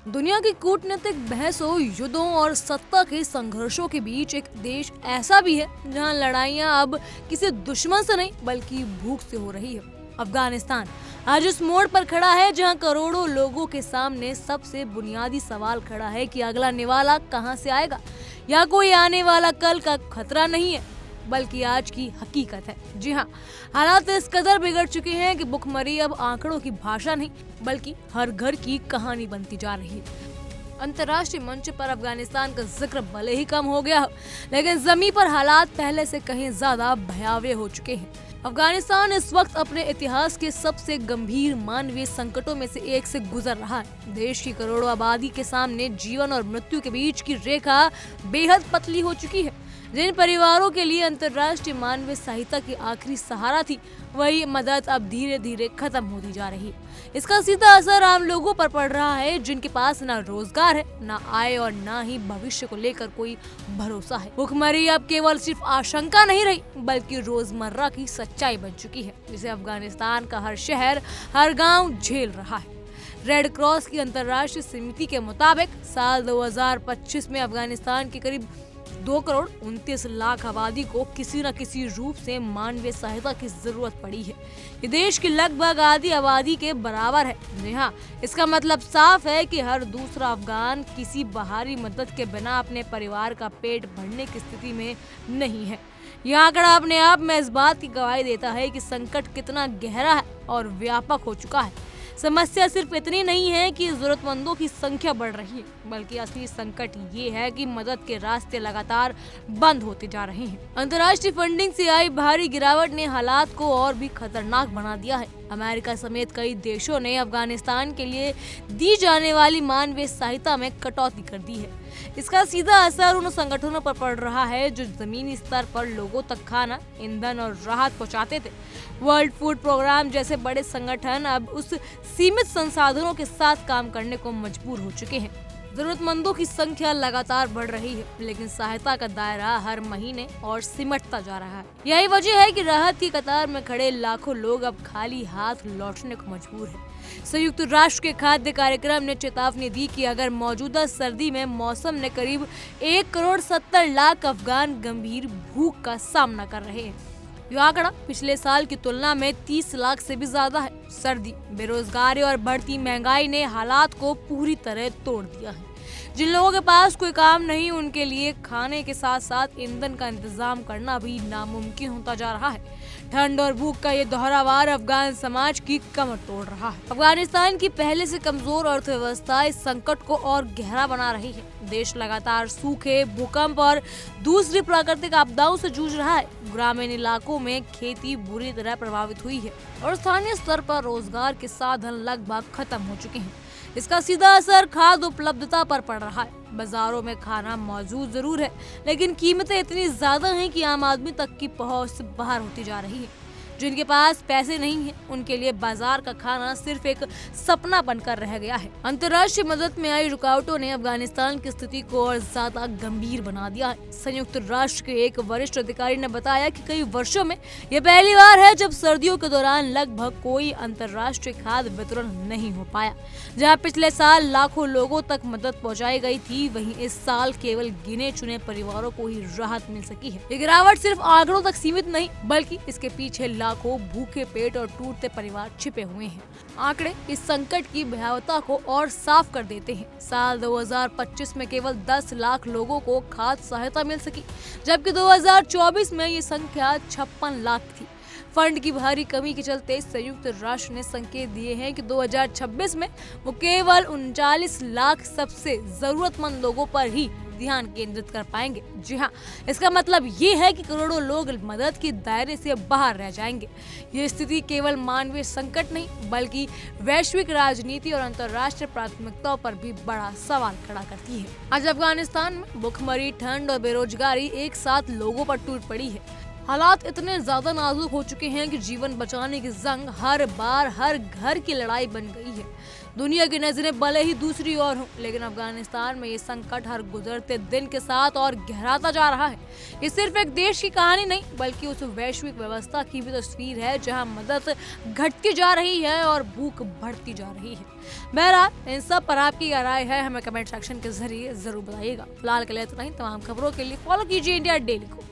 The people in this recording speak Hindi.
दुनिया की कूटनीतिक बहसों, युद्धों और सत्ता के संघर्षों के बीच एक देश ऐसा भी है जहां लड़ाइयां अब किसी दुश्मन से नहीं बल्कि भूख से हो रही है। अफगानिस्तान आज उस मोड़ पर खड़ा है जहां करोड़ों लोगों के सामने सबसे बुनियादी सवाल खड़ा है कि अगला निवाला कहां से आएगा। या कोई आने वाला कल का खतरा नहीं है बल्कि आज की हकीकत है। जी हाँ, हालात इस कदर बिगड़ चुके हैं कि भुखमरी अब आंकड़ों की भाषा नहीं बल्कि हर घर की कहानी बनती जा रही है। अंतर्राष्ट्रीय मंच पर अफगानिस्तान का जिक्र भले ही कम हो गया हो, लेकिन जमीन पर हालात पहले से कहीं ज्यादा भयावह हो चुके हैं। अफगानिस्तान इस वक्त अपने इतिहास के सबसे गंभीर मानवीय संकटों में से एक से गुजर रहा है। देश की करोड़ों आबादी के सामने जीवन और मृत्यु के बीच की रेखा बेहद पतली हो चुकी है। जिन परिवारों के लिए अंतर्राष्ट्रीय मानवीय सहायता की आखिरी सहारा थी, वही मदद अब धीरे धीरे खत्म होती जा रही है। इसका सीधा असर आम लोगों पर पड़ रहा है, जिनके पास ना रोजगार है, ना आय और ना ही भविष्य को लेकर कोई भरोसा है। भुखमरी अब केवल सिर्फ आशंका नहीं रही बल्कि रोजमर्रा की सच्चाई बन चुकी है, जिसे अफगानिस्तान का हर शहर, हर गाँव झेल रहा है। रेड क्रॉस की अंतर्राष्ट्रीय समिति के मुताबिक साल 2025 में अफगानिस्तान के करीब 2 करोड़ 29 लाख आबादी को किसी न किसी रूप से मानवीय सहायता की जरूरत पड़ी है। ये देश की लगभग आधी आबादी के बराबर है। जी हाँ, इसका मतलब साफ है कि हर दूसरा अफगान किसी बाहरी मदद के बिना अपने परिवार का पेट भरने की स्थिति में नहीं है। यह आंकड़ा अपने आप में इस बात की गवाही देता है कि संकट कितना गहरा है और व्यापक हो चुका है। समस्या सिर्फ इतनी नहीं है कि जरूरतमंदों की संख्या बढ़ रही है, बल्कि असली संकट ये है कि मदद के रास्ते लगातार बंद होते जा रहे हैं। अंतर्राष्ट्रीय फंडिंग से आई भारी गिरावट ने हालात को और भी खतरनाक बना दिया है। अमेरिका समेत कई देशों ने अफगानिस्तान के लिए दी जाने वाली मानवीय सहायता में कटौती कर दी है। इसका सीधा असर उन संगठनों पर पड़ रहा है जो जमीनी स्तर पर लोगों तक खाना, ईंधन और राहत पहुंचाते थे। वर्ल्ड फूड प्रोग्राम जैसे बड़े संगठन अब उस सीमित संसाधनों के साथ काम करने को मजबूर हो चुके हैं। जरूरतमंदों की संख्या लगातार बढ़ रही है, लेकिन सहायता का दायरा हर महीने और सिमटता जा रहा है। यही वजह है कि राहत की कतार में खड़े लाखों लोग अब खाली हाथ लौटने को मजबूर हैं। संयुक्त राष्ट्र के खाद्य कार्यक्रम ने चेतावनी दी कि अगर मौजूदा सर्दी में मौसम ने करीब 1 करोड़ 70 लाख अफगान गंभीर भूख का सामना कर रहे हैं। यह आंकड़ा पिछले साल की तुलना में 30 लाख से भी ज्यादा है। सर्दी, बेरोजगारी और बढ़ती महंगाई ने हालात को पूरी तरह तोड़ दिया है। जिन लोगों के पास कोई काम नहीं, उनके लिए खाने के साथ साथ ईंधन का इंतजाम करना भी नामुमकिन होता जा रहा है। ठंड और भूख का ये दोहरा वार अफगान समाज की कमर तोड़ रहा है। अफगानिस्तान की पहले से कमजोर अर्थव्यवस्था इस संकट को और गहरा बना रही है। देश लगातार सूखे, भूकंप और दूसरी प्राकृतिक आपदाओं से जूझ रहा है। ग्रामीण इलाकों में खेती बुरी तरह प्रभावित हुई है और स्थानीय स्तर पर रोजगार के साधन लगभग खत्म हो चुके हैं। इसका सीधा असर खाद्य उपलब्धता पर पड़ रहा है। बाजारों में खाना मौजूद जरूर है, लेकिन कीमतें इतनी ज्यादा हैं कि आम आदमी तक की पहुंच से बाहर होती जा रही है। जिनके पास पैसे नहीं हैं, उनके लिए बाजार का खाना सिर्फ एक सपना बनकर रह गया है। अंतर्राष्ट्रीय मदद में आई रुकावटों ने अफगानिस्तान की स्थिति को और ज्यादा गंभीर बना दिया है। संयुक्त राष्ट्र के एक वरिष्ठ अधिकारी ने बताया कि कई वर्षों में यह पहली बार है जब सर्दियों के दौरान लगभग कोई अंतर्राष्ट्रीय खाद्य वितरण नहीं हो पाया। जहाँ पिछले साल लाखों लोगों तक मदद पहुँचाई गई थी, वहीं इस साल केवल गिने चुने परिवारों को ही राहत मिल सकी है। ये गिरावट सिर्फ आंकड़ों तक सीमित नहीं बल्कि इसके पीछे लाखों भूखे पेट और टूटते परिवार छिपे हुए हैं। आंकड़े इस संकट की भयावहता को और साफ कर देते हैं। साल 2025 में केवल 10 लाख लोगों को खाद्य सहायता मिल सकी, जबकि 2024 में ये संख्या 56 लाख थी। फंड की भारी कमी के चलते संयुक्त राष्ट्र ने संकेत दिए हैं कि 2026 में वो केवल 39 लाख सबसे जरूरतमंद लोगों पर ही ध्यान केंद्रित कर पाएंगे। जी हाँ, इसका मतलब ये है कि करोड़ों लोग मदद के दायरे से बाहर रह जाएंगे। ये स्थिति केवल मानवीय संकट नहीं बल्कि वैश्विक राजनीति और अंतर्राष्ट्रीय प्राथमिकताओं पर भी बड़ा सवाल खड़ा करती है। आज अफगानिस्तान में भुखमरी, ठंड और बेरोजगारी एक साथ लोगों पर टूट पड़ी है। हालात इतने ज्यादा नाजुक हो चुके हैं कि जीवन बचाने की जंग हर बार हर घर की लड़ाई बन गई है। दुनिया की नजरें भले ही दूसरी ओर हों, लेकिन अफगानिस्तान में ये संकट हर गुजरते दिन के साथ और गहराता जा रहा है। ये सिर्फ एक देश की कहानी नहीं, बल्कि उस वैश्विक व्यवस्था की भी तस्वीर है जहां मदद घटती जा रही है और भूख बढ़ती जा रही है। बहरहाल, इन सब पर आपकी क्या राय है, हमें कमेंट सेक्शन के जरिए जरूर बताइएगा। फिलहाल के लिए इतना ही। तमाम खबरों के लिए फॉलो कीजिए इंडिया डेली को।